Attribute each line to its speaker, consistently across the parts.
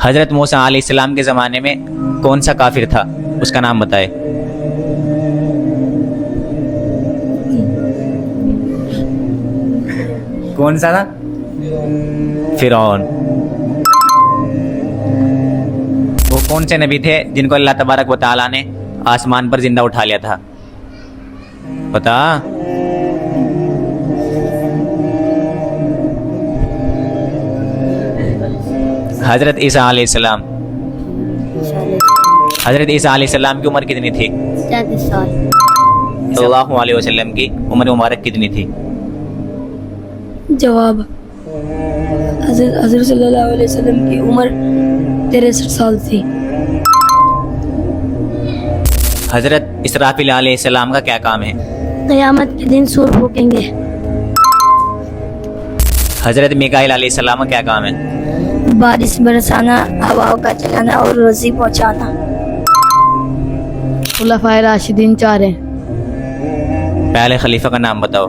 Speaker 1: حضرت موسیٰ علیہ السلام کے زمانے میں کون سا کافر تھا، اس کا نام بتائے۔ کون سا تھا؟ فرعون۔ وہ کون سے نبی تھے جن کو اللہ تبارک و تعالیٰ نے آسمان پر زندہ اٹھا لیا تھا؟ بتا۔ حضرت عیسیٰ علیہ السلام۔ حضرت عیسیٰ علیہ السلام کی عمر کتنی تھی؟
Speaker 2: 33 سال۔
Speaker 1: صلی اللہ علیہ وسلم کی عمر مبارک کتنی تھی؟
Speaker 2: جواب، حضرت صلی اللہ علیہ وسلم کی عمر 63 سال تھی۔
Speaker 1: حضرت اسرافیل علیہ السلام کا کیا کام ہے؟
Speaker 2: قیامت کے دن سور پھونکیں گے۔
Speaker 1: حضرت میکائیل علیہ السلام کا کیا کام ہے؟
Speaker 2: بارش برسانا، ہواؤں کا چلانا اور روزی پہنچانا۔ خلفائے راشدین 4 ہیں۔
Speaker 1: پہلے خلیفہ کا نام بتاؤ۔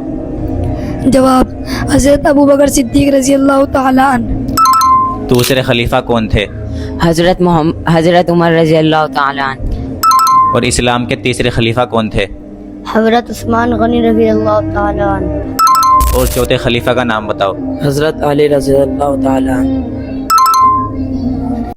Speaker 2: جواب، حضرت ابوبکر صدیق رضی اللہ تعالیٰ عنہ۔
Speaker 1: دوسرے خلیفہ کون تھے؟
Speaker 3: حضرت عمر رضی اللہ تعالیٰ عنہ۔
Speaker 1: اور اسلام کے تیسرے خلیفہ کون تھے؟
Speaker 2: حضرت عثمان غنی رضی اللہ تعالیٰ عنہ۔
Speaker 1: اور چوتھے خلیفہ کا نام بتاؤ۔
Speaker 3: حضرت علی رضی اللہ تعالیٰ عنہ۔